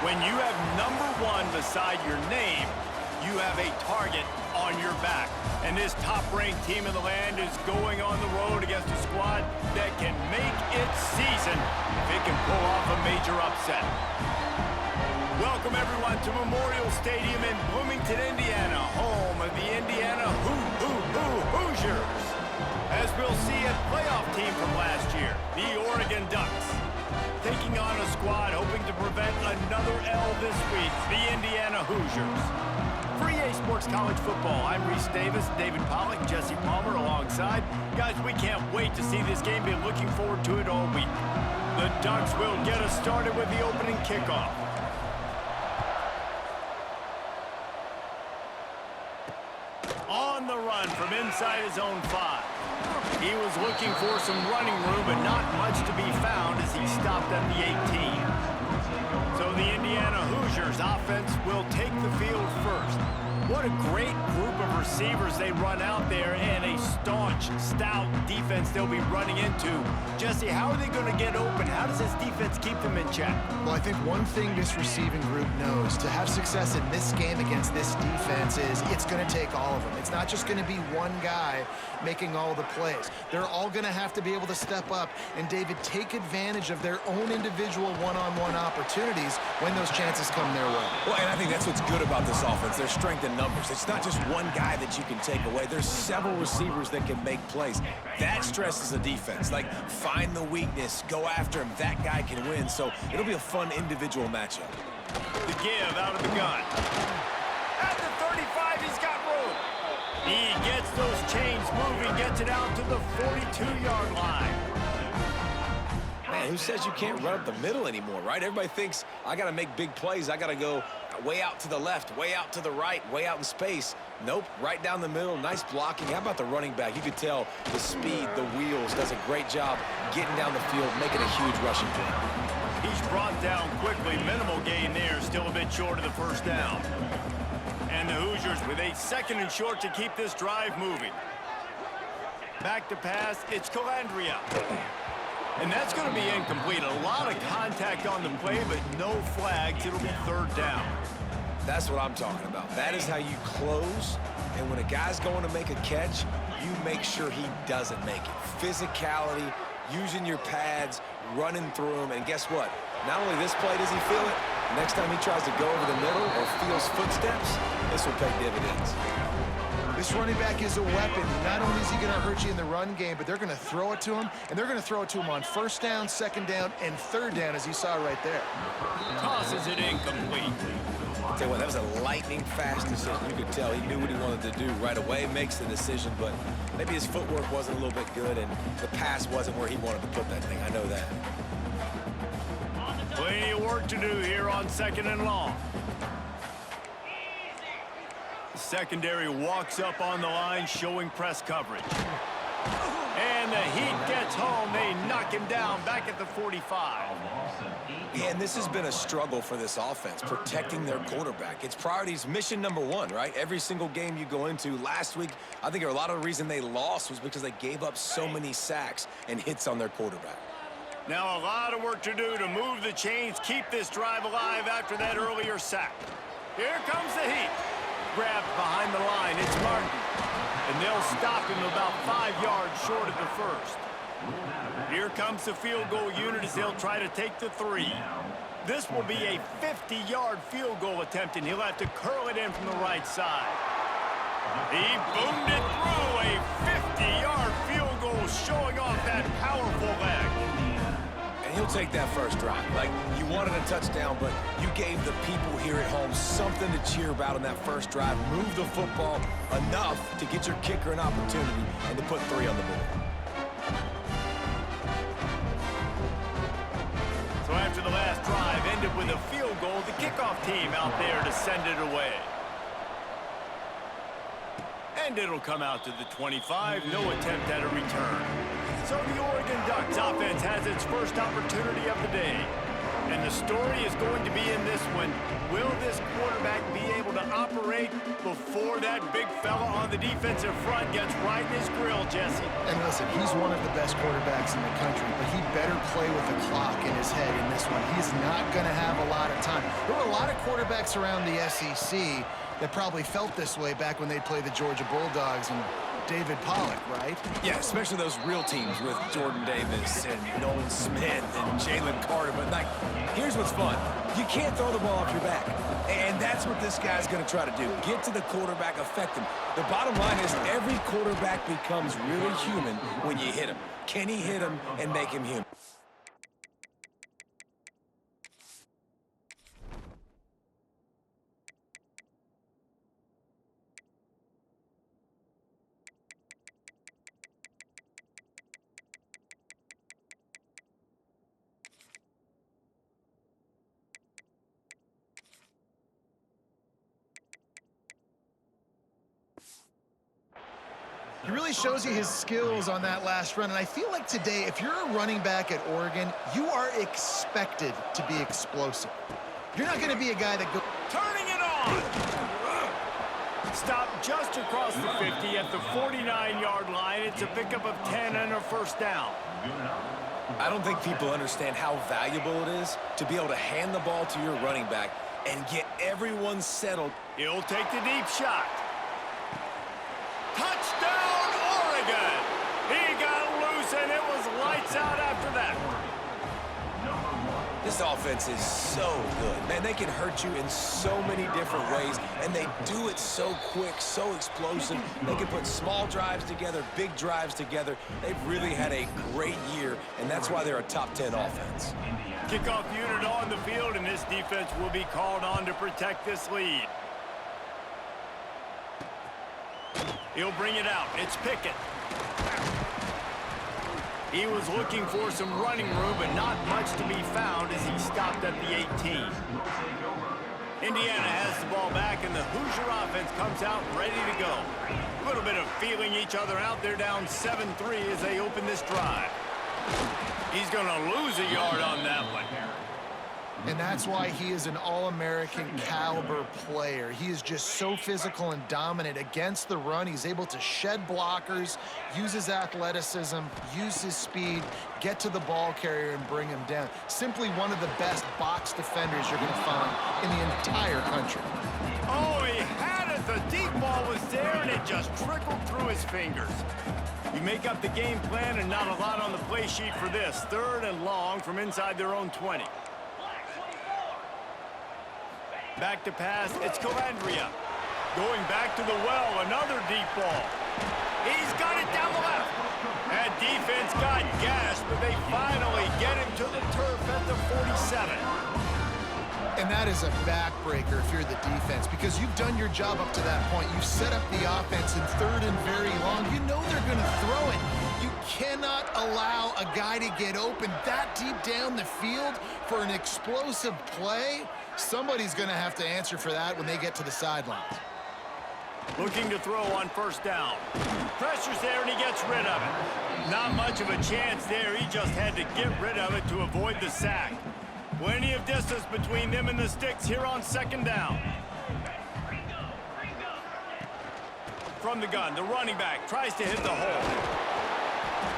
When you have #1 beside your name, you have a target on your back. And this top-ranked team in the land is going on the road against a squad that can make its season if it can pull off a major upset. Welcome, everyone, to Memorial Stadium in Bloomington, Indiana, home of the Indiana Hoosiers. As we'll see a playoff team from last year, the Oregon Ducks, taking on a squad hoping to prevent another L this week, the Indiana Hoosiers. For EA Sports College Football, I'm Reese Davis, David Pollack, Jesse Palmer alongside. Guys, we can't wait to see this game. Been looking forward to it all week. The Ducks will get us started with the opening kickoff. On the run from inside his own 5. He was looking for some running room, but not much to be found as he stopped at the 18. So the Indiana Hoosiers offense will take the field first. What a great group of receivers they run out there, and a staunch, stout defense they'll be running into. Jesse, how are they going to get open? How does this defense keep them in check? Well, I think one thing this receiving group knows to have success in this game against this defense is it's going to take all of them. It's not just going to be one guy making all the plays. They're all going to have to be able to step up and, David, take advantage of their own individual one-on-one opportunities when those chances come their way. Well, and I think that's what's good about this offense, their strength in numbers. It's not just one guy that you can take away. There's several receivers that can make plays. That stresses the defense. Like, find the weakness, go after him. That guy can win. So it'll be a fun individual matchup. The give out of the gun. At the 35, he's got room. He gets those chains moving, gets it out to the 42-yard line. Man, who says you can't run up the middle anymore, right? Everybody thinks, I got to make big plays. I got to go way out to the left, way out to the right, way out in space. Nope, right down the middle, nice blocking. How about the running back? You could tell the speed, the wheels, does a great job getting down the field, making a huge rushing play. He's brought down quickly. Minimal gain there, still a bit short of the first down. And the Hoosiers with a 2nd and short to keep this drive moving. Back to pass, it's Calandria. And that's going to be incomplete. A lot of contact on the play, but no flags. It'll be 3rd down. That's what I'm talking about. That is how you close. And when a guy's going to make a catch, you make sure he doesn't make it. Physicality, using your pads, running through him. And guess what? Not only this play does he feel it, next time he tries to go over the middle or feels footsteps, this will pay dividends. This running back is a weapon. Not only is he going to hurt you in the run game, but they're going to throw it to him, and they're going to throw it to him on 1st down, 2nd down, and 3rd down, as you saw right there. Tosses it incomplete. I'll tell you what, that was a lightning-fast decision. You could tell he knew what he wanted to do right away, makes the decision, but maybe his footwork wasn't a little bit good, and the pass wasn't where he wanted to put that thing. I know that. Plenty of work to do here on 2nd and long. The secondary walks up on the line, showing press coverage. And the Heat gets home. They knock him down back at the 45. Yeah, and this has been a struggle for this offense, protecting their quarterback. It's priorities, mission #1, right? Every single game you go into. Last week, I think a lot of the reason they lost was because they gave up so many sacks and hits on their quarterback. Now a lot of work to do to move the chains, keep this drive alive after that earlier sack. Here comes the Heat. Grabbed behind the line, it's Martin. And they'll stop him about 5 yards short of the 1st. Here comes the field goal unit as they'll try to take the 3. This will be a 50-yard field goal attempt, and he'll have to curl it in from the right side. He boomed it through, a 50-yard field goal showing off that powerful leg. He'll take that first drive. Like, you wanted a touchdown, but you gave the people here at home something to cheer about on that first drive. Move the football enough to get your kicker an opportunity and to put 3 on the board. So after the last drive ended with a field goal, the kickoff team out there to send it away. And it'll come out to the 25. No attempt at a return. So the Oregon Ducks offense has its first opportunity of the day. And the story is going to be in this one. Will this quarterback be able to operate right before that big fella on the defensive front gets right in his grill, Jesse. And listen, he's one of the best quarterbacks in the country, but he better play with the clock in his head in this one. He's not going to have a lot of time. There were a lot of quarterbacks around the SEC that probably felt this way back when they played the Georgia Bulldogs and David Pollock, right? Yeah, especially those real teams with Jordan Davis and Nolan Smith and Jalen Carter. But, like, here's what's fun. You can't throw the ball off your back. And that's what this guy's going to try to do. Get to the quarterback, affect him. The bottom line is every quarterback becomes really human when you hit him. Can he hit him and make him human? He really shows you his skills on that last run, and I feel like today, if you're a running back at Oregon, you are expected to be explosive. You're not going to be a guy that goes... Turning it on! Stop just across the 50 at the 49-yard line. It's a pickup of 10 and a first down. I don't think people understand how valuable it is to be able to hand the ball to your running back and get everyone settled. He'll take the deep shot. Touchdown, Oregon! He got loose, and it was lights out after that. This offense is so good. Man, they can hurt you in so many different ways, and they do it so quick, so explosive. They can put small drives together, big drives together. They've really had a great year, and that's why they're a top 10 offense. Kickoff unit on the field, and this defense will be called on to protect this lead. He'll bring it out. It's Pickett. He was looking for some running room, but not much to be found as he stopped at the 18. Indiana has the ball back, and the Hoosier offense comes out ready to go. A little bit of feeling each other out. They're down 7-3 as they open this drive. He's going to lose a yard on that one. And that's why he is an All-American caliber player. He is just so physical and dominant against the run. He's able to shed blockers, use his athleticism, use his speed, get to the ball carrier and bring him down. Simply one of the best box defenders you're going to find in the entire country. Oh, he had it. The deep ball was there, and it just trickled through his fingers. You make up the game plan, and not a lot on the play sheet for this. 3rd and long from inside their own 20. Back to pass, it's Calandria. Going back to the well, another deep ball. He's got it down the left. That defense got gashed, but they finally get him to the turf at the 47. And that is a backbreaker if you're the defense, because you've done your job up to that point. You've set up the offense in 3rd and very long. You know they're going to throw it. You cannot allow a guy to get open that deep down the field for an explosive play. Somebody's going to have to answer for that when they get to the sidelines. Looking to throw on 1st down. Pressure's there, and he gets rid of it. Not much of a chance there. He just had to get rid of it to avoid the sack. Plenty of distance between them and the sticks here on 2nd down. From the gun, the running back tries to hit the hole.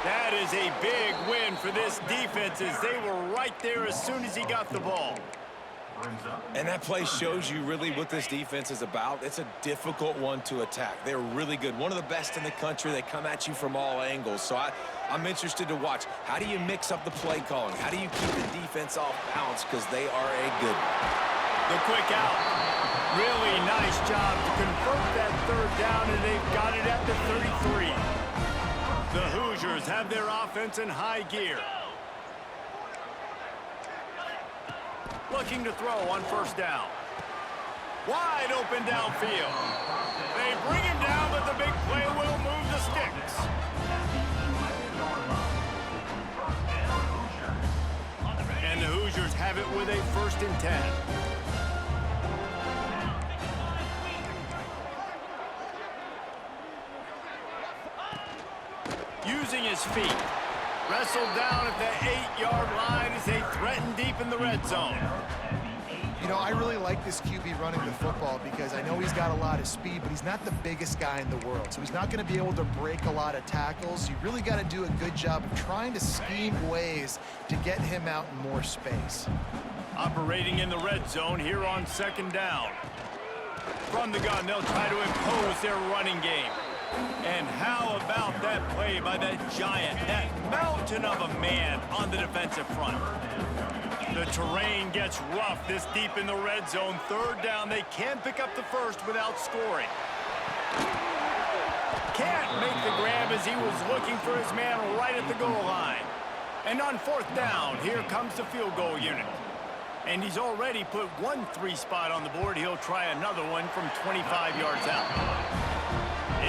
That is a big win for this defense as they were right there as soon as he got the ball. And that play shows you really what this defense is about. It's a difficult one to attack. They're really good. One of the best in the country. They come at you from all angles. So I'm interested to watch. How do you mix up the play calling? How do you keep the defense off balance? Because they are a good one. The quick out. Really nice job to convert that 3rd down, and they've got it at the 33. The Hoosiers have their offense in high gear. Looking to throw on 1st down. Wide open downfield. They bring him down, but the big play will move the sticks. And the Hoosiers have it with a 1st and 10. Using his feet. Wrestled down at the 8-yard line as they threaten deep in the red zone. You know, I really like this QB running the football because I know he's got a lot of speed, but he's not the biggest guy in the world. So he's not going to be able to break a lot of tackles. You really got to do a good job of trying to scheme ways to get him out in more space. Operating in the red zone here on second down. From the gun, they'll try to impose their running game. And how about that play by that giant, that mountain of a man on the defensive front? The terrain gets rough this deep in the red zone. Third down, they can't pick up the first without scoring. Can't make the grab as he was looking for his man right at the goal line. And on fourth down, here comes the field goal unit. And he's already put one 3 spot on the board. He'll try another one from 25 yards out.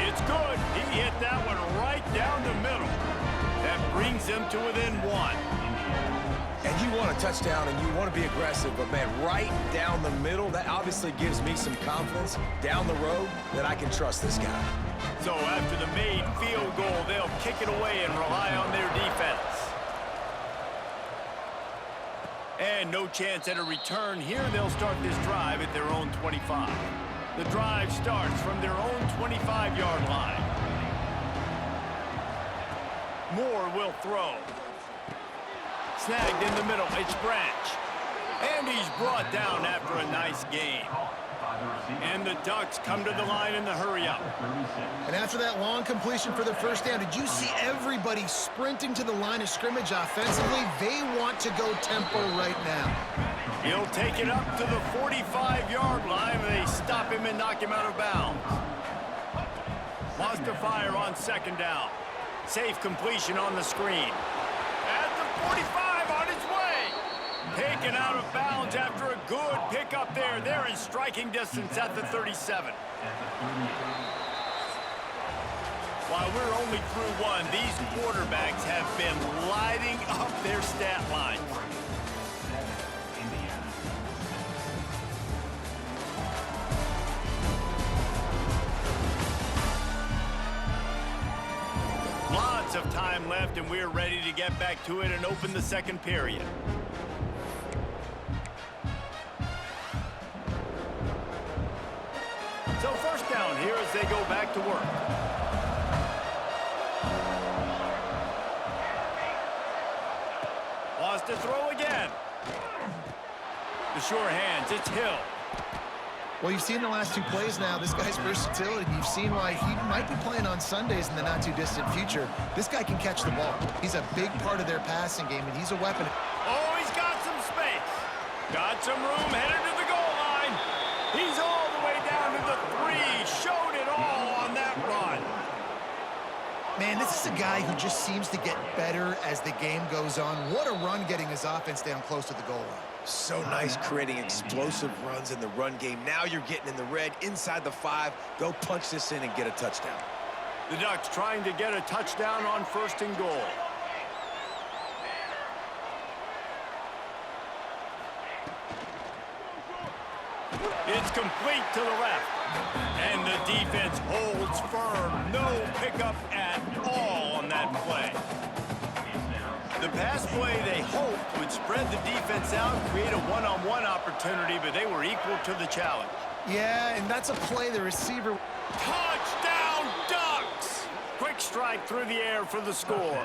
It's good. He hit that one right down the middle. That brings him to within 1. And you want a touchdown and you want to be aggressive, but man, right down the middle, that obviously gives me some confidence down the road that I can trust this guy. So after the made field goal, they'll kick it away and rely on their defense. And no chance at a return here. They'll start this drive at their own 25. The drive starts from their own 25-yard line. Moore will throw. Snagged in the middle, it's Branch. And he's brought down after a nice gain. And the Ducks come to the line in the hurry-up. And after that long completion for the first down, did you see everybody sprinting to the line of scrimmage offensively? They want to go tempo right now. He'll take it up to the 45-yard line. They stop him and knock him out of bounds. Lost to fire on second down. Safe completion on the screen. At the 45 on his way. Taken out of bounds after a good pickup there. They're in striking distance at the 37. While we're only through one, these quarterbacks have been lighting up their stat lines. Lots of time left, and we're ready to get back to it and open the second period. So first down here as they go back to work. Wants to throw again. The sure hands, it's Hill. Well, you've seen the last 2 plays now, this guy's versatility. You've seen why he might be playing on Sundays in the not-too-distant future. This guy can catch the ball. He's a big part of their passing game, and he's a weapon. Oh, he's got some space. Got some room, headed to the goal line. He's all the way down to the 3. Showed it all on that run. Man, this is a guy who just seems to get better as the game goes on. What a run getting his offense down close to the goal line. So nice creating explosive runs in the run game. Now you're getting in the red, inside the 5. Go punch this in and get a touchdown. The Ducks trying to get a touchdown on first and goal. It's complete to the left. And the defense holds firm. No pickup at all on that play. The pass play they hoped would spread the defense out, create a one-on-one opportunity, but they were equal to the challenge. Yeah, and that's a play the receiver. Touchdown, Ducks! Quick strike through the air for the score.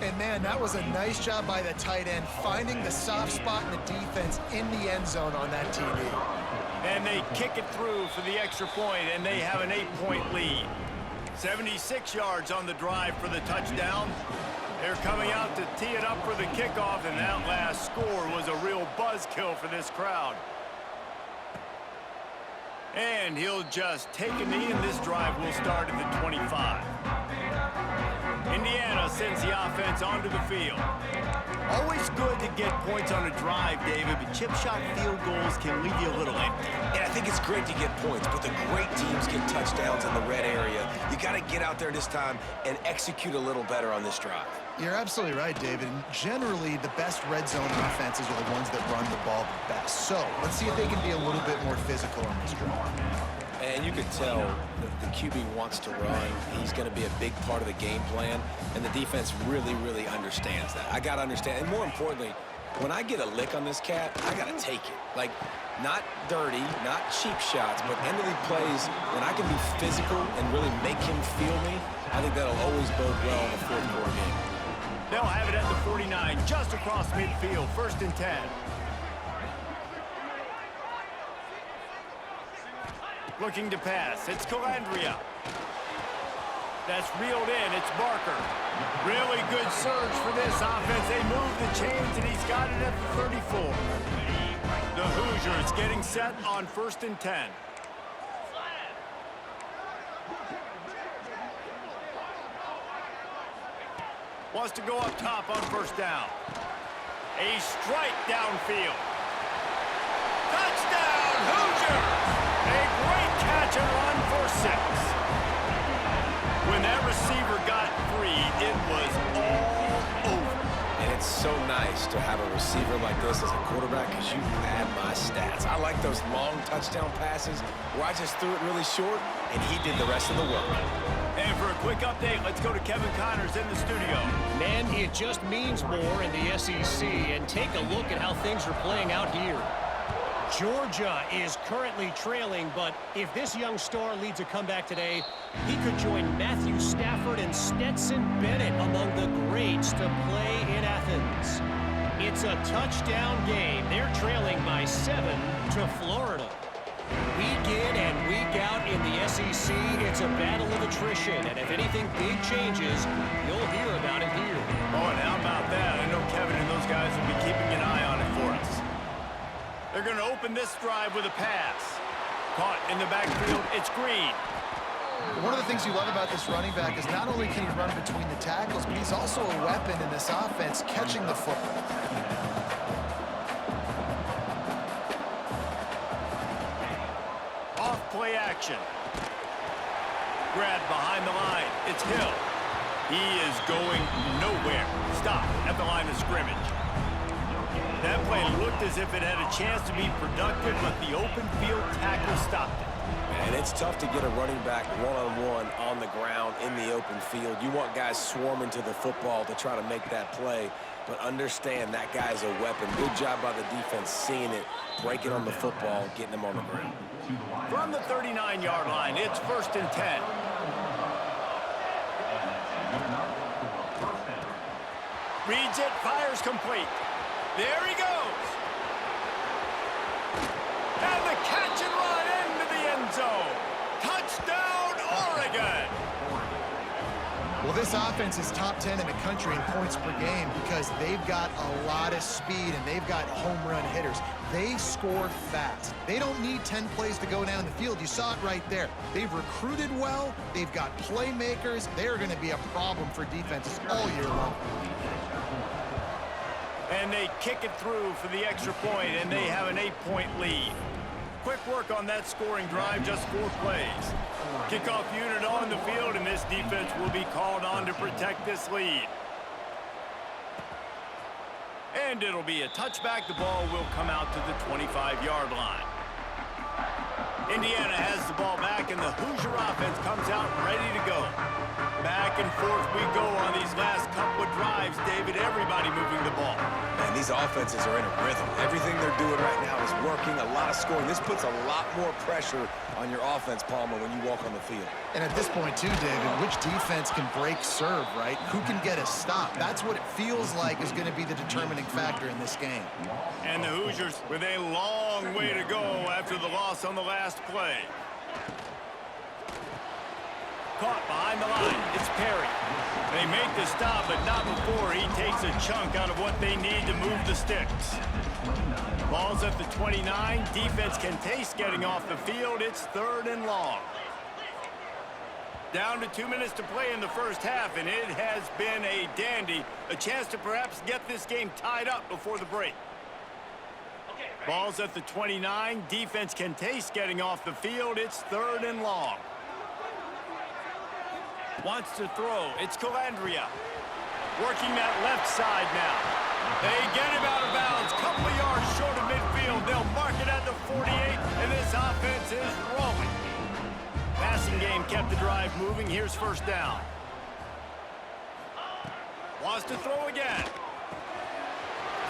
And, man, that was a nice job by the tight end, finding the soft spot in the defense in the end zone on that TD. And they kick it through for the extra point, and they have an 8-point lead. 76 yards on the drive for the touchdown. They're coming out to tee it up for the kickoff, and that last score was a real buzzkill for this crowd. And he'll just take a knee, and this drive will start at the 25. Indiana sends the offense onto the field. Always good to get points on a drive, David, but chip shot field goals can leave you a little empty. And I think it's great to get points, but the great teams get touchdowns in the red area. You got to get out there this time and execute a little better on this drive. You're absolutely right, David. And generally, the best red zone offenses are the ones that run the ball the best. So let's see if they can be a little bit more physical on this drive. And you can tell the QB wants to run. He's going to be a big part of the game plan, and the defense really, really understands that. I got to understand, and more importantly, when I get a lick on this cat, I got to take it. Like, not dirty, not cheap shots, but end of the plays, when I can be physical and really make him feel me, I think that'll always bode well in the fourth quarter game. They'll have it at the 49, just across midfield, 1st and 10. Looking to pass, it's Calandria. That's reeled in, it's Barker. Really good surge for this offense. They move the chains, and he's got it at the 34. The Hoosiers getting set on 1st and 10. Wants to go up top on 1st down. A strike downfield. Touchdown, Hoosiers! A great catch and run for 6. When that receiver got free, it was all over. And it's so nice to have a receiver like this as a quarterback because you pad my stats. I like those long touchdown passes where I just threw it really short and he did the rest of the work. And for a quick update, let's go to Kevin Connors in the studio. Man, it just means more in the SEC, and take a look at how things are playing out here. Georgia is currently trailing, but if this young star leads a comeback today, he could join Matthew Stafford and Stetson Bennett among the greats to play in Athens. It's a touchdown game. They're trailing by 7 to Florida. Week in and week out in the SEC, it's a battle of attrition, and if anything big changes, you'll hear about it here. Oh, and how about that? I know Kevin and those guys will be keeping an eye on it for us. They're going to open this drive with a pass. Caught in the backfield, it's Green. One of the things you love about this running back is not only can he run between the tackles, but he's also a weapon in this offense catching the football. Off play action. Grab behind the line. It's Hill. He is going nowhere. Stop at the line of scrimmage. That play looked as if it had a chance to be productive, but the open field tackle stopped it. And it's tough to get a running back one-on-one on the ground in the open field. You want guys swarming to the football to try to make that play, but understand that guy's a weapon. Good job by the defense seeing it, breaking on the football, getting him on the ground. From the 39-yard line, it's 1st and 10. Reads it, fires complete. There he goes. And the catch and run into the end zone. Touchdown, Oregon. Well, this offense is top 10 in the country in points per game because they've got a lot of speed and they've got home run hitters. They score fast. They don't need 10 plays to go down the field. You saw it right there. They've recruited well. They've got playmakers. They're going to be a problem for defenses all year long. And they kick it through for the extra point, and they have an 8-point lead. Quick work on that scoring drive, just 4 plays. Kickoff unit on the field, and this defense will be called on to protect this lead. And it'll be a touchback. The ball will come out to the 25-yard line. Indiana has the ball back, and the Hoosier offense comes out ready to go. Back and forth we go on these last couple of drives, David. Everybody moving the ball. Man, these offenses are in a rhythm. Everything they're doing right now is working, a lot of scoring. This puts a lot more pressure on your offense, Palmer, when you walk on the field. And at this point, too, David, which defense can break serve, right? Who can get a stop? That's what it feels like is going to be the determining factor in this game. And the Hoosiers with a long way to go after the loss on the last play. Caught behind the line. It's Perry. They make the stop, but not before he takes a chunk out of what they need to move the sticks. Ball's at the 29. Defense can taste getting off the field. It's 3rd and long. Down to 2 minutes to play in the first half, and it has been a dandy. A chance to perhaps get this game tied up before the break. Ball's at the 29. Defense can taste getting off the field. It's 3rd and long. Wants to throw. It's Calandria. Working that left side now. They get him out of bounds. Couple of yards short of midfield. They'll mark it at the 48, and this offense is rolling. Passing game kept the drive moving. Here's 1st down. Wants to throw again.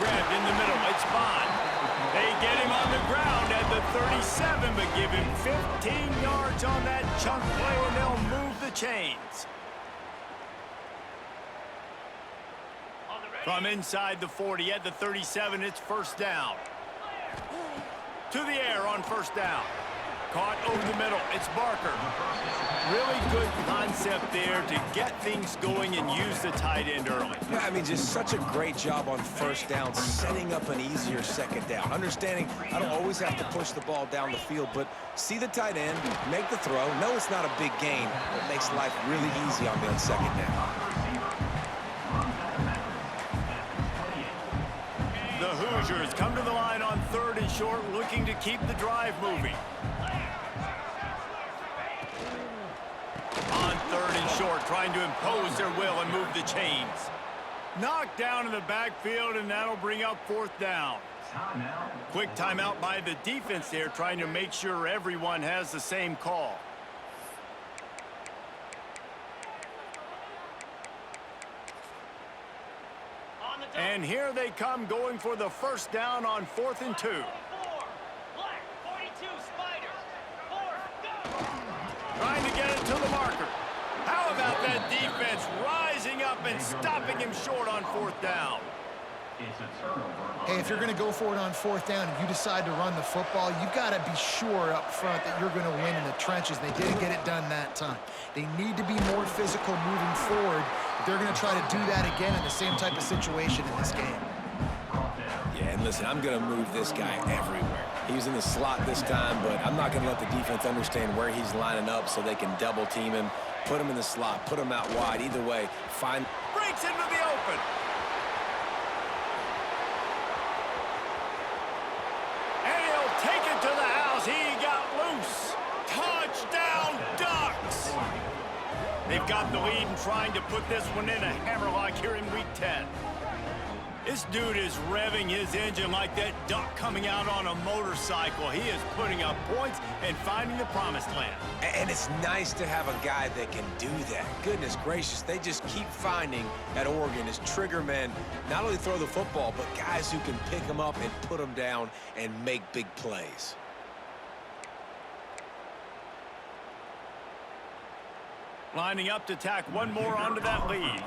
grabbed in the middle. It's Bond. They get him on the ground at the 37, but give him 15 yards on that chunk play, and they'll move the chains. From inside the 40 at the 37, it's first down. To the air on first down. Caught over the middle. It's Barker. Really good concept there to get things going and use the tight end early. Yeah, I mean, just such a great job on first down, setting up an easier second down. Understanding I don't always have to push the ball down the field, but see the tight end, make the throw. No, it's not a big gain, but it makes life really easy on me on second down. The Hoosiers come to the line on 3rd and short, looking to keep the drive moving. On 3rd and short, trying to impose their will and move the chains. Knocked down in the backfield, and that'll bring up 4th down. Quick timeout by the defense there, trying to make sure everyone has the same call. And here they come, going for the first down on 4th and 2. Trying to get it to the marker. How about that defense rising up and stopping him short on 4th down? Hey, if you're going to go for it on 4th down and you decide to run the football, you've got to be sure up front that you're going to win in the trenches. They didn't get it done that time. They need to be more physical moving forward if they're going to try to do that again in the same type of situation in this game. Yeah, and listen, I'm going to move this guy everywhere. He's in the slot this time, but I'm not going to let the defense understand where he's lining up so they can double team him, put him in the slot, put him out wide. Either way, find... Breaks into the open. And he'll take it to the house. He got loose. Touchdown, Ducks. They've got the lead and trying to put this one in a hammerlock here in Week 10. This dude is revving his engine like that duck coming out on a motorcycle. He is putting up points and finding the promised land. And it's nice to have a guy that can do that. Goodness gracious, they just keep finding at Oregon as trigger men, not only throw the football, but guys who can pick them up and put them down and make big plays. Lining up to tack one more onto that lead.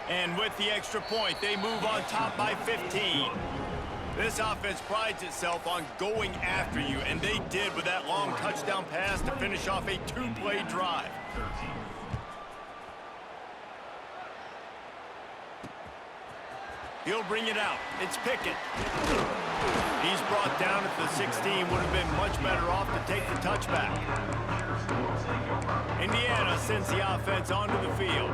And with the extra point, they move on top by 15. This offense prides itself on going after you, and they did with that long touchdown pass to finish off a 2-play drive. He'll bring it out. It's Pickett. He's brought down at the 16. Would have been much better off to take the touchback. Indiana sends the offense onto the field.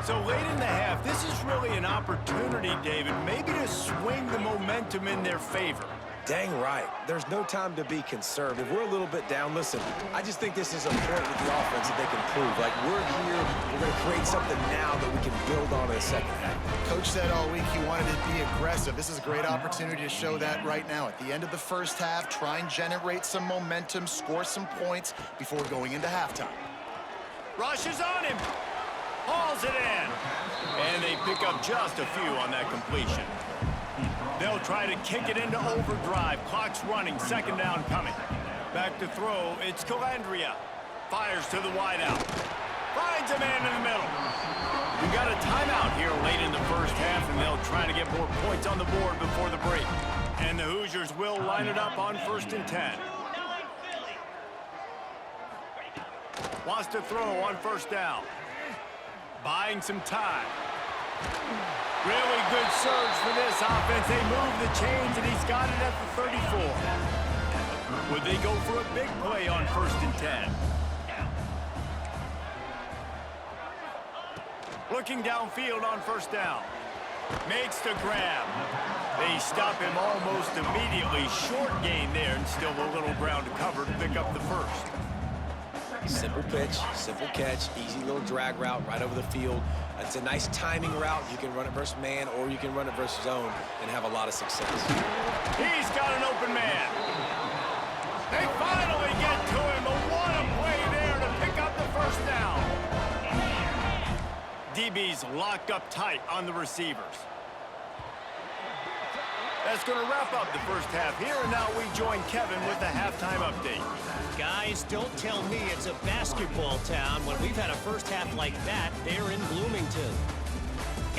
So late in the half, this is really an opportunity, David, maybe to swing the momentum in their favor. Dang right. There's no time to be conservative. We're a little bit down. Listen, I just think this is a point with the offense that they can prove. Like, we're here, we're going to create something now that we can build on in the second half. Coach said all week he wanted to be aggressive. This is a great opportunity to show that right now. At the end of the first half, try and generate some momentum, score some points before going into halftime. Rushes on him. Hauls it in. And they pick up just a few on that completion. They'll try to kick it into overdrive. Clock's running. Second down coming. Back to throw. It's Calandria. Fires to the wideout. Finds a man in the middle. We got a timeout here late in the first half, and they'll try to get more points on the board before the break. And the Hoosiers will line it up on 1st and 10. Wants to throw on 1st down. Buying some time. Really good surge for this offense. They move the chains, and he's got it at the 34. Would they go for a big play on 1st and 10? Looking downfield on 1st down. Makes the grab. They stop him almost immediately. Short gain there, and still a little ground to cover to pick up the first. Simple pitch, simple catch, easy little drag route right over the field. It's a nice timing route. You can run it versus man, or you can run it versus zone and have a lot of success. He's got an open man. They finally get to him. What a play there to pick up the first down. DB's locked up tight on the receivers. That's going to wrap up the first half here, and now we join Kevin with the halftime update. Guys, don't tell me it's a basketball town when we've had a first half like that there in Bloomington.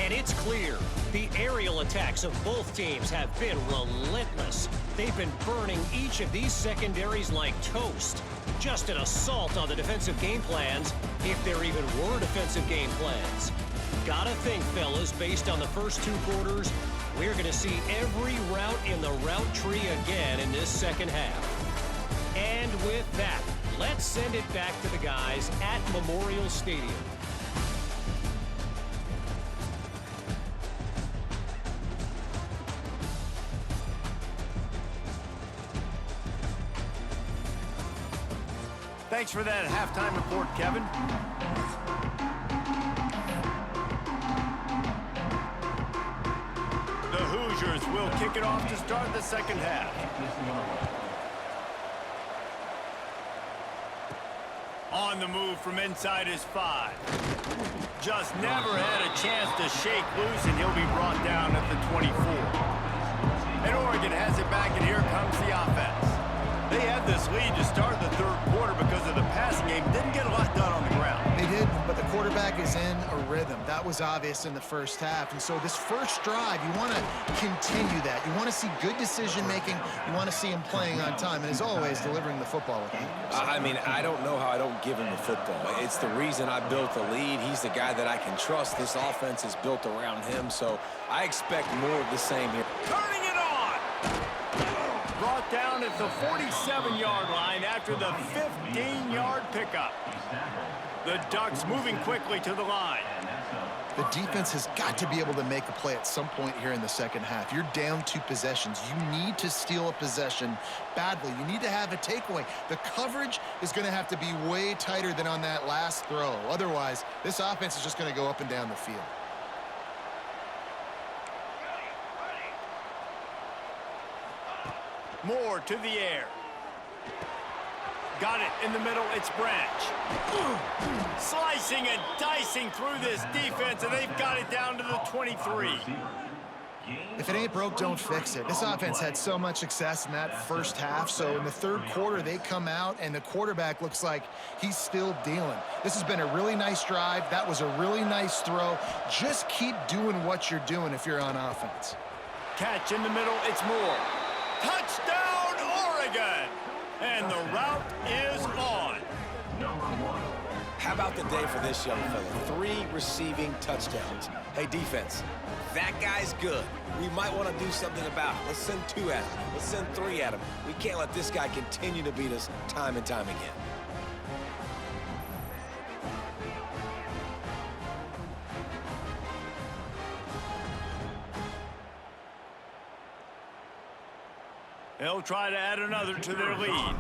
And it's clear, the aerial attacks of both teams have been relentless. They've been burning each of these secondaries like toast. Just an assault on the defensive game plans, if there even were defensive game plans. Gotta think, fellas, based on the first 2 quarters, we're going to see every route in the route tree again in this second half. And with that, let's send it back to the guys at Memorial Stadium. Thanks for that halftime report, Kevin. The Hoosiers will kick it off to start the second half. On the move from inside his 5. Just never had a chance to shake loose, and he'll be brought down at the 24. And Oregon has it back, and here comes the offense. They had this lead to start the third quarter because of the passing game. Didn't get a lot done on the ground. They did, but the quarterback is in a rhythm. That was obvious in the first half. And so this first drive, you want to continue that. You want to see good decision-making. You want to see him playing on time. And as always, delivering the football with accuracy. I mean, I don't know how I don't give him the football. It's the reason I built the lead. He's the guy that I can trust. This offense is built around him, so I expect more of the same here. Turning it on! Brought down at the 47-yard line after the 15-yard pickup. The Ducks moving quickly to the line. The defense has got to be able to make a play at some point here in the second half. You're down 2 possessions. You need to steal a possession badly. You need to have a takeaway. The coverage is going to have to be way tighter than on that last throw. Otherwise, this offense is just going to go up and down the field. Moore to the air. Got it in the middle. It's Branch. Slicing and dicing through this defense, and they've got it down to the 23. If it ain't broke, don't fix it. This offense had so much success in that first half, so in the third quarter, they come out, and the quarterback looks like he's still dealing. This has been a really nice drive. That was a really nice throw. Just keep doing what you're doing if you're on offense. Catch in the middle. It's Moore. Touchdown, Oregon! And the route is on. How about the day for this young fella? 3 receiving touchdowns. Hey, defense, that guy's good. We might want to do something about it. Let's send 2 at him. Let's send 3 at him. We can't let this guy continue to beat us time and time again. They'll try to add another to their lead.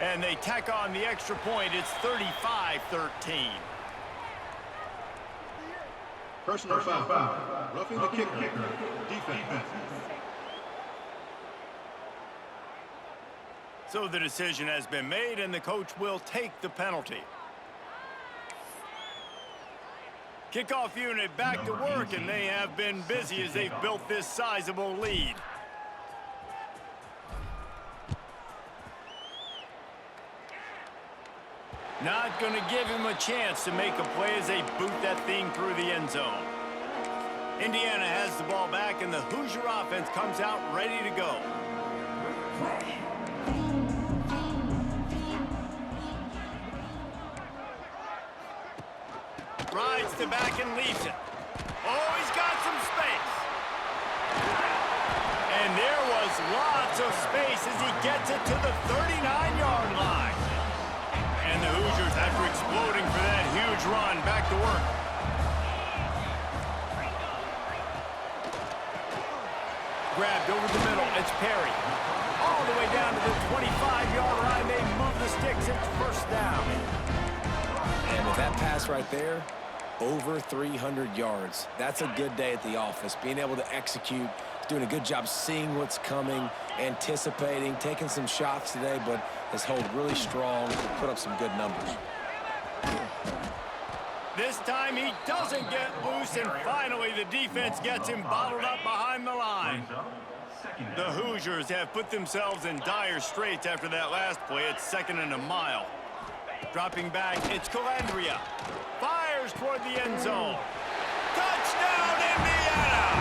And they tack on the extra point. It's 35-13. Personal foul. Roughing the kicker. Defense. So the decision has been made, and the coach will take the penalty. Kickoff unit back to work, and they have been busy as they've built this sizable lead. Not going to give him a chance to make a play as they boot that thing through the end zone. Indiana has the ball back, and the Hoosier offense comes out ready to go. Rides to back and leaves it. Oh, he's got some space. And there was lots of space as he gets it to the 39-yard line. And the Hoosiers, after exploding for that huge run, back to work. Grabbed over the middle. It's Perry. All the way down to the 25-yard line. They move the sticks. It's first down. And with that pass right there, over 300 yards. That's a good day at the office. Being able to execute, doing a good job seeing what's coming, anticipating, taking some shots today, but has held really strong, put up some good numbers. This time he doesn't get loose, and finally the defense gets him bottled up behind the line. The Hoosiers have put themselves in dire straits after that last play. It's 2nd and a mile. Dropping back, it's Calandria. Fires toward the end zone. Touchdown, Indiana!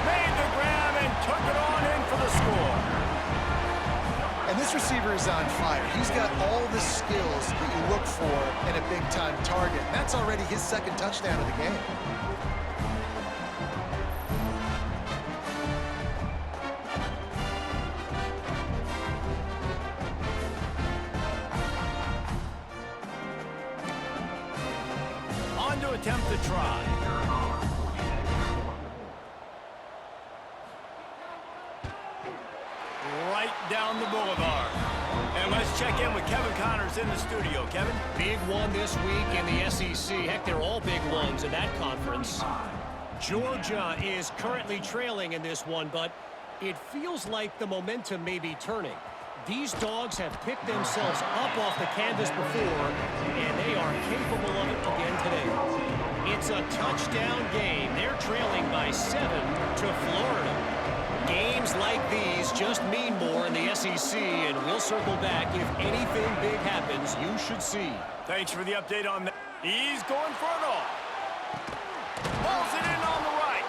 Made the grab and took it on in for the score. And this receiver is on fire. He's got all the skills that you look for in a big-time target. That's already his 2nd touchdown of the game. On to attempt the try. Right down the boulevard. And let's check in with Kevin Connors in the studio. Kevin? Big one this week in the SEC. Heck, they're all big ones in that conference. Georgia is currently trailing in this one, but it feels like the momentum may be turning. These dogs have picked themselves up off the canvas before, and they are capable of it again today. It's a touchdown game. They're trailing by 7 to Florida. Games like these just mean more in the SEC, and we'll circle back. If anything big happens, you should see. Thanks for the update on that. He's going for it all. Pulls it in on the right.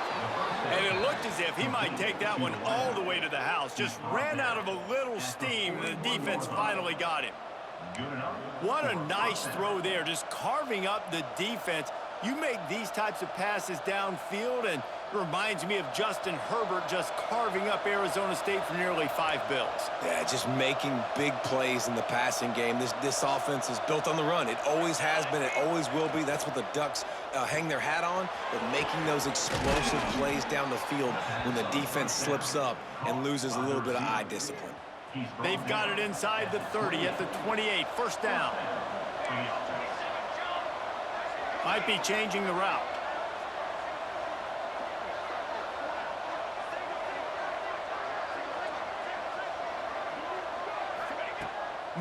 And it looked as if he might take that one all the way to the house. Just ran out of a little steam, and the defense finally got him. What a nice throw there, just carving up the defense. You make these types of passes downfield, and it reminds me of Justin Herbert just carving up Arizona State for nearly 5 bills. Yeah, just making big plays in the passing game. This offense is built on the run. It always has been. It always will be. That's what the Ducks hang their hat on, but making those explosive plays down the field when the defense slips up and loses a little bit of eye discipline. They've got it inside the 30 at the 28. First down. Might be changing the route.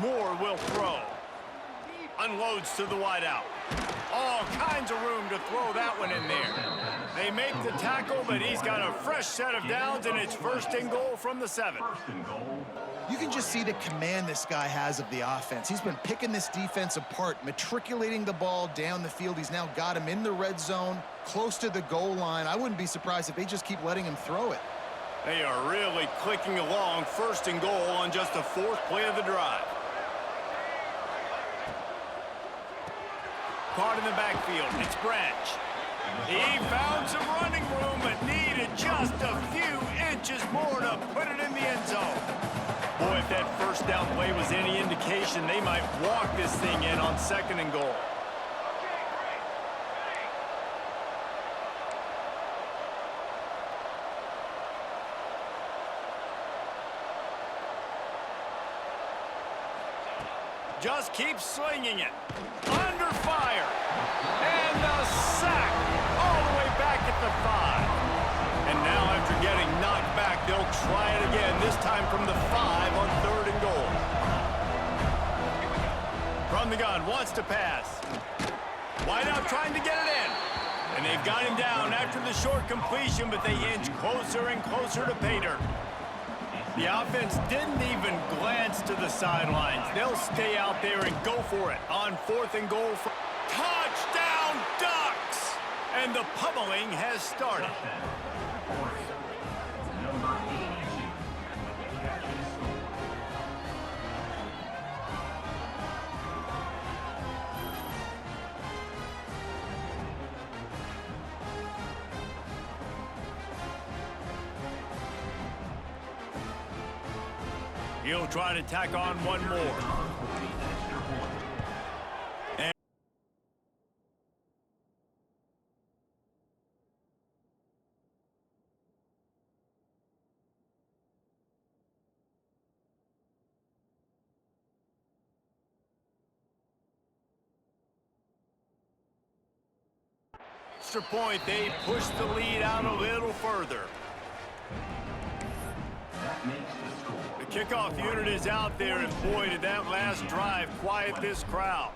Moore will throw. Unloads to the wideout. All kinds of room to throw that one in there. They make the tackle, but he's got a fresh set of downs, and it's 1st and goal from the 7. You can just see the command this guy has of the offense. He's been picking this defense apart, matriculating the ball down the field. He's now got him in the red zone, close to the goal line. I wouldn't be surprised if they just keep letting him throw it. They are really clicking along. 1st and goal on just the 4th play of the drive. Caught in the backfield. It's Branch. He found some running room, but needed just a few inches more to put it in the end zone. Boy, if that 1st down play was any indication, they might walk this thing in on 2nd and goal. Just keeps slinging it. Under fire. And the sack all the way back at the 5. And now after getting knocked back, they'll try it again, this time from the 5 on 3rd and goal. From the gun, wants to pass. Wideout trying to get it in. And they've got him down after the short completion, but they inch closer and closer to pay dirt. The offense didn't even glance to the sidelines. They'll stay out there and go for it on 4th and goal. Touchdown, Ducks! And the pummeling has started. He'll try to tack on one more. And extra point, they push the lead out a little further. The kickoff unit is out there, and boy, did that last drive quiet this crowd.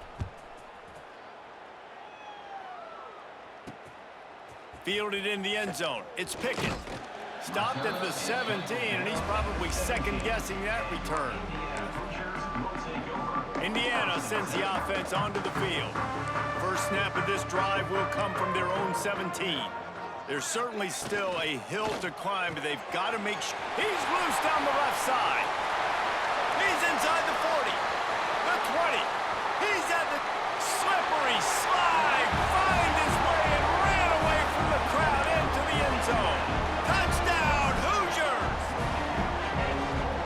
Fielded in the end zone. It's Pickett. Stopped at the 17, and he's probably second-guessing that return. Indiana sends the offense onto the field. First snap of this drive will come from their own 17. There's certainly still a hill to climb, but they've got to make sure. He's loose down the left side. He's inside the 40, the 20. He's at the slippery slide, find his way and ran away from the crowd into the end zone. Touchdown, Hoosiers!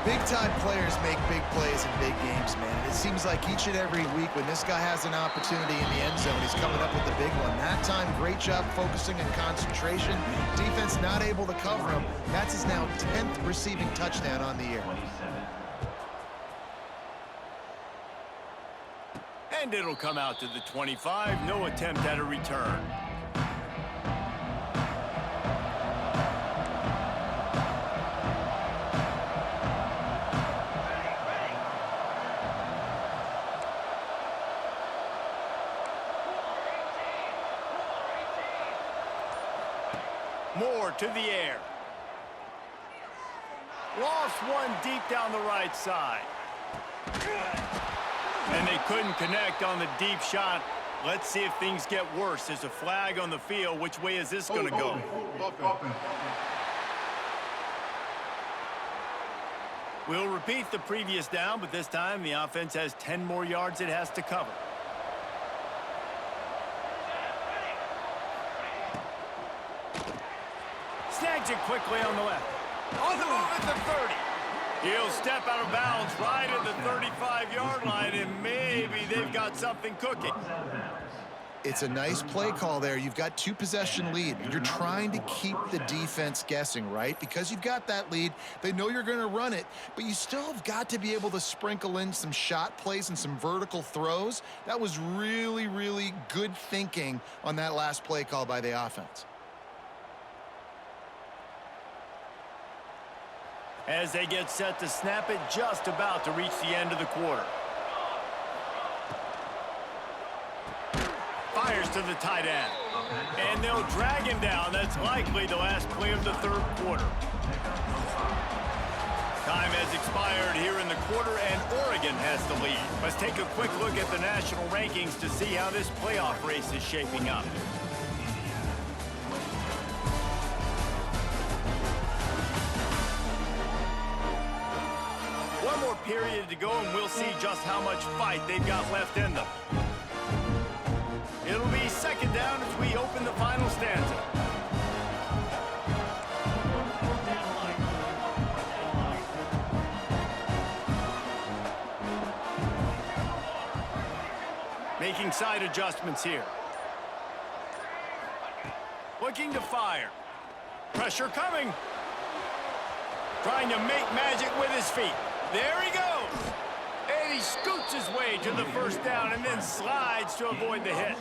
Big-time players make big plays in big games, man. And it seems like each and every week when this guy has an opportunity in the end zone, he's coming up with the big one. That time, great job focusing and concentration. Defense not able to cover him. That's his now 10th receiving touchdown on the year. And it'll come out to the 25. No attempt at a return. Moore to the air. Lost one deep down the right side. And they couldn't connect on the deep shot. Let's see if things get worse. There's a flag on the field. Which way is this going to go? We'll repeat the previous down, but this time the offense has 10 more yards it has to cover. Snags it quickly on the left. On the move at the 30. He'll step out of bounds right at the 35-yard line, and maybe they've got something cooking. It's a nice play call there. You've got two-possession lead. You're trying to keep the defense guessing, right? Because you've got that lead, they know you're going to run it, but you still have got to be able to sprinkle in some shot plays and some vertical throws. That was really, really good thinking on that last play call by the offense. As they get set to snap it, just about to reach the end of the quarter. Fires to the tight end. And they'll drag him down. That's likely the last play of the third quarter. Time has expired here in the quarter, and Oregon has the lead. Let's take a quick look at the national rankings to see how this playoff race is shaping up. One more period to go, and we'll see just how much fight they've got left in them. It'll be second down as we open the final stanza. Making side adjustments here. Looking to fire. Pressure coming. Trying to make magic with his feet. There he goes. And he scoots his way to the first down and then slides to avoid the hit.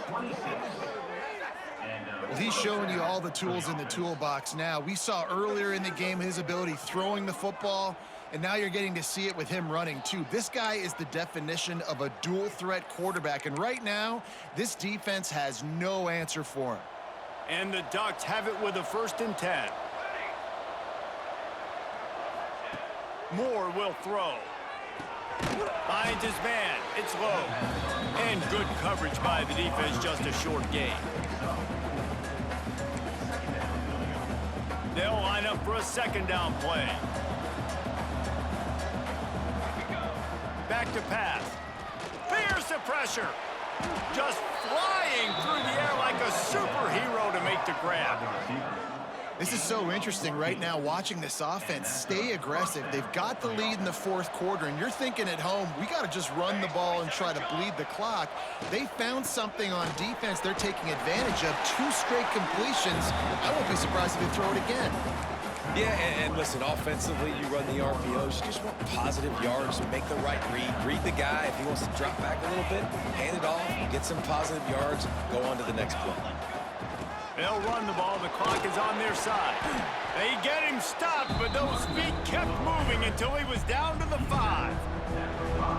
Well, he's showing you all the tools in the toolbox now. We saw earlier in the game his ability throwing the football, and now you're getting to see it with him running too. This guy is the definition of a dual-threat quarterback, and right now, this defense has no answer for him. And the Ducks have it with a 1st and 10. Moore will throw. Finds his man. It's low. And good coverage by the defense, just a short gain. They'll line up for a second down play. Back to pass. Fears the pressure. Just flying through the air like a superhero to make the grab. This is so interesting right now, watching this offense stay aggressive. They've got the lead in the 4th quarter, and you're thinking at home, we got to just run the ball and try to bleed the clock. They found something on defense they're taking advantage of. 2 straight completions. I won't be surprised if they throw it again. Yeah, and listen, offensively, you run the RPOs. You just want positive yards, make the right read the guy. If he wants to drop back a little bit, hand it off, get some positive yards, go on to the next play. They'll run the ball. The clock is on their side. They get him stopped, but those feet kept moving until he was down to the 5.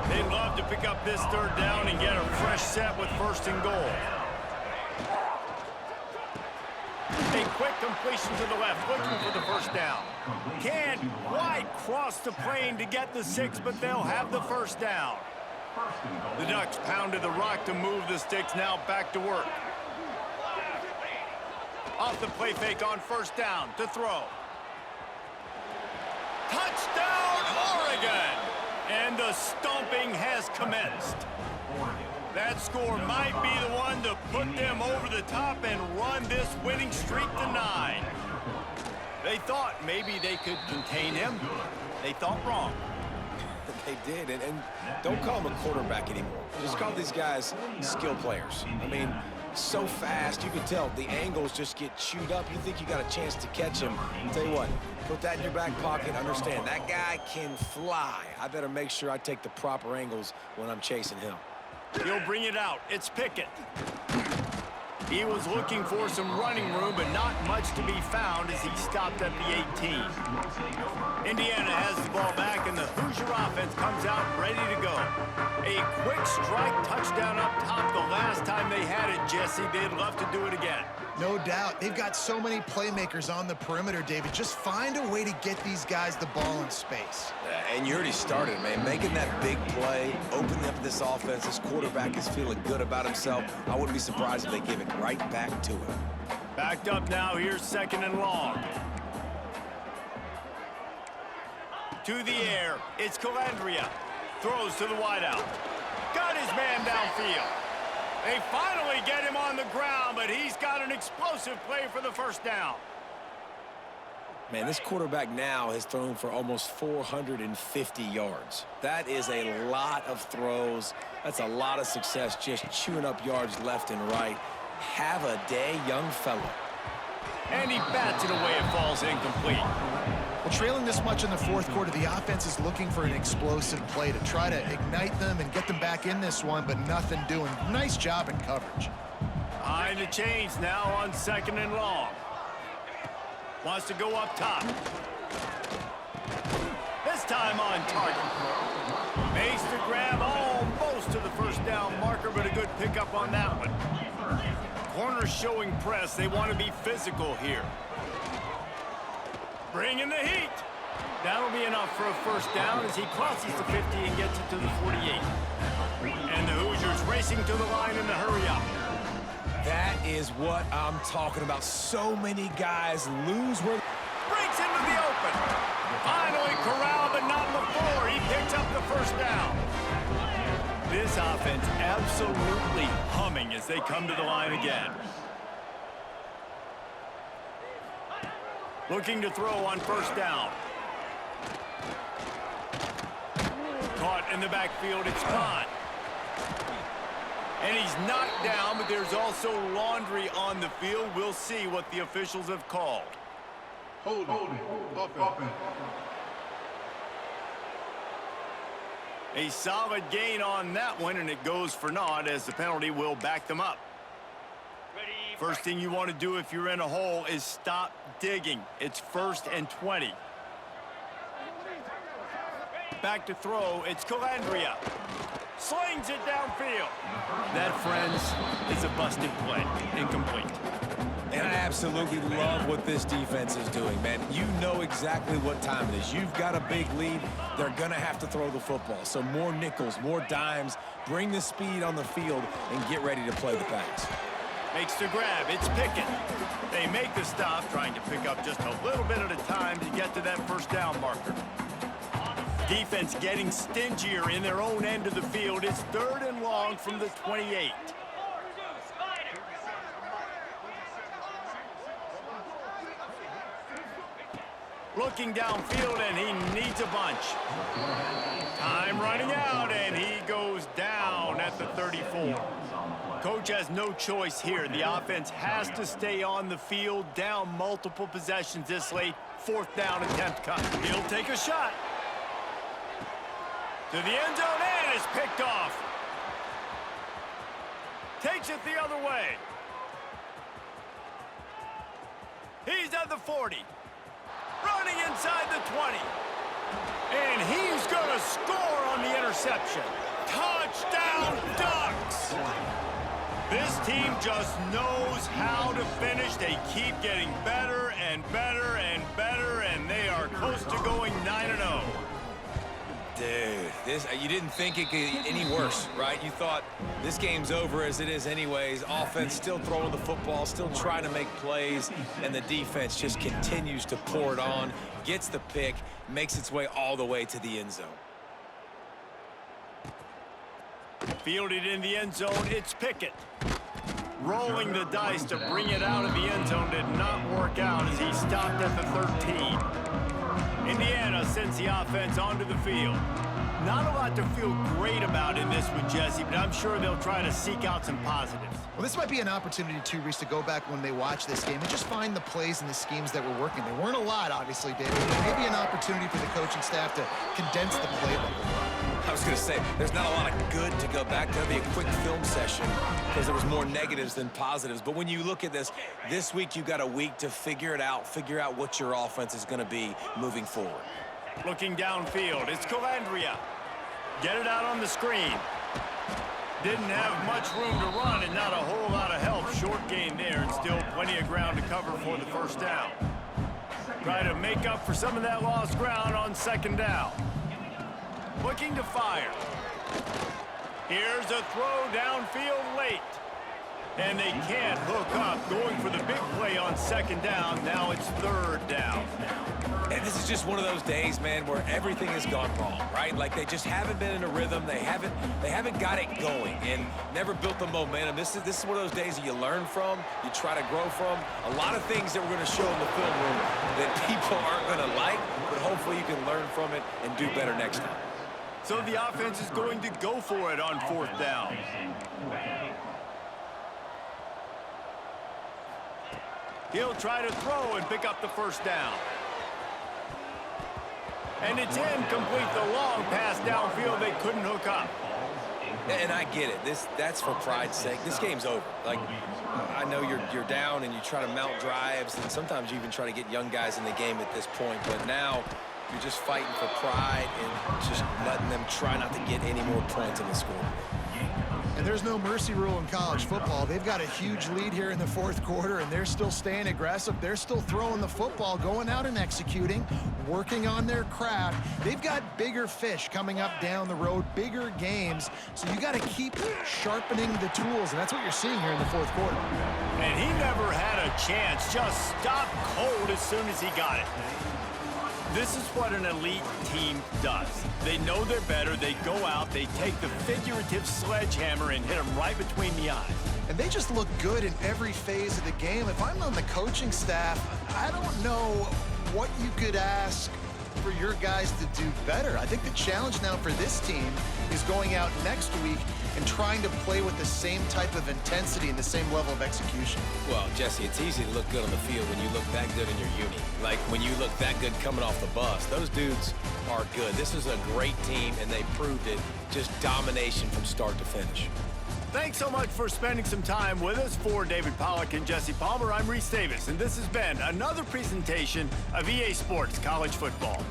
They'd love to pick up this 3rd down and get a fresh set with 1st and goal. They quick completion to the left, looking for the first down. Can't quite cross the plane to get the 6, but they'll have the first down. The Ducks pounded the rock to move the sticks, now back to work. Off the play fake on first down to throw. Touchdown, Oregon! And the stomping has commenced. That score might be the one to put them over the top and run this winning streak to 9. They thought maybe they could contain him. They thought wrong. They did, and don't call them a quarterback anymore. Just call these guys skill players. I mean, so fast, you can tell the angles just get chewed up. You think you got a chance to catch him. I'll tell you what, put that in your back pocket. Understand, that guy can fly. I better make sure I take the proper angles when I'm chasing him. He'll bring it out. It's Pickett. He was looking for some running room, but not much to be found as he stopped at the 18. Indiana has the ball back, and the Hoosier offense comes out ready to go. A quick strike touchdown up top the last time they had it, Jesse. They'd love to do it again. No doubt. They've got so many playmakers on the perimeter, David. Just find a way to get these guys the ball in space. And you already started, man. Making that big play, opening up this offense. This quarterback is feeling good about himself. I wouldn't be surprised if they give it right back to him. Backed up now. Here's 2nd and long. To the air. It's Calandria. Throws to the wideout. Got his man downfield. They finally get him on the ground, but he's got an explosive play for the first down. Man, this quarterback now has thrown for almost 450 yards. That is a lot of throws. That's a lot of success, just chewing up yards left and right. Have a day, young fella. And he bats it away. It falls incomplete. Well, trailing this much in the 4th quarter, the offense is looking for an explosive play to try to ignite them and get them back in this one, but nothing doing. Nice job in coverage. Behind the chains now on 2nd and long. Wants to go up top. This time on target. Makes the grab almost to the first down marker, but a good pickup on that one. Corners showing press. They want to be physical here. Bringing the heat. That'll be enough for a first down as he crosses the 50 and gets it to the 48. And the Hoosiers racing to the line in the hurry up. That is what I'm talking about. So many guys lose where... Breaks into the open. Finally corralled, but not before. He picks up the first down. This offense absolutely humming as they come to the line again. Looking to throw on first down. Caught in the backfield, it's Pond. And he's knocked down, but there's also laundry on the field. We'll see what the officials have called. Holding. Offense. A solid gain on that one, and it goes for naught as the penalty will back them up. First thing you want to do if you're in a hole is stop digging. It's 1st and 20. Back to throw, it's Calandria. Slings it downfield. That, friends, is a busted play. Incomplete. And I absolutely love what this defense is doing, man. You know exactly what time it is. You've got a big lead. They're going to have to throw the football. So more nickels, more dimes. Bring the speed on the field and get ready to play the pass. Makes the grab. It's Pickett. They make the stop, trying to pick up just a little bit at a time to get to that first down marker. Defense getting stingier in their own end of the field. It's 3rd and long from the 28. Looking downfield, and he needs a bunch. Time running out, and he goes down at the 34. Coach has no choice here. The offense has to stay on the field, down multiple possessions this late. 4th down attempt coming. He'll take a shot. To the end zone, and is picked off. Takes it the other way. He's at the 40. Running inside the 20. And he's going to score on the interception. Touchdown, Ducks! This team just knows how to finish. They keep getting better and better and better, and they are close to going 9-0. Dude, you didn't think it could get any worse, right? You thought this game's over as it is anyways. Offense still throwing the football, still trying to make plays, and the defense just continues to pour it on, gets the pick, makes its way all the way to the end zone. Fielded in the end zone, it's Pickett. Rolling the dice to bring it out of the end zone did not work out as he stopped at the 13. Indiana sends the offense onto the field. Not a lot to feel great about in this one, Jesse, but I'm sure they'll try to seek out some positives. Well, this might be an opportunity, too, Reese, to go back when they watch this game and just find the plays and the schemes that were working. There weren't a lot, obviously, David, but maybe an opportunity for the coaching staff to condense the playbook. I was going to say, there's not a lot of good to go back to. That'd be a quick film session because there was more negatives than positives. But when you look at this week you've got a week to figure it out, figure out what your offense is going to be moving forward. Looking downfield, it's Calandria. Get it out on the screen. Didn't have much room to run and not a whole lot of help. Short gain there and still plenty of ground to cover for the first down. Try to make up for some of that lost ground on second down. Looking to fire. Here's a throw downfield late. And they can't hook up. Going for the big play on second down. Now it's third down. And this is just one of those days, man, where everything has gone wrong, right? Like they just haven't been in a rhythm. They haven't got it going and never built the momentum. This is one of those days that you learn from, you try to grow from. A lot of things that we're going to show in the film room that people aren't going to like, but hopefully you can learn from it and do better next time. So the offense is going to go for it on fourth down. He'll try to throw and pick up the first down. And it's incomplete. The long pass downfield, they couldn't hook up. And I get it. That's for pride's sake. This game's over. Like, I know you're down and you try to mount drives, and sometimes you even try to get young guys in the game at this point. But now you're just fighting for pride and just letting them try not to get any more points in the score. And there's no mercy rule in college football. They've got a huge lead here in the fourth quarter, and they're still staying aggressive. They're still throwing the football, going out and executing, working on their craft. They've got bigger fish coming up down the road, bigger games. So you got to keep sharpening the tools, and that's what you're seeing here in the fourth quarter. And he never had a chance. Just stopped cold as soon as he got it. This is what an elite team does. They know they're better. They go out, they take the figurative sledgehammer and hit them right between the eyes. And they just look good in every phase of the game. If I'm on the coaching staff, I don't know what you could ask for your guys to do better. I think the challenge now for this team is going out next week and trying to play with the same type of intensity and the same level of execution. Well, Jesse, it's easy to look good on the field when you look that good in your uni. Like when you look that good coming off the bus. Those dudes are good. This is a great team, and they proved it. Just domination from start to finish. Thanks so much for spending some time with us. For David Pollack and Jesse Palmer, I'm Reese Davis, and this has been another presentation of EA Sports College Football.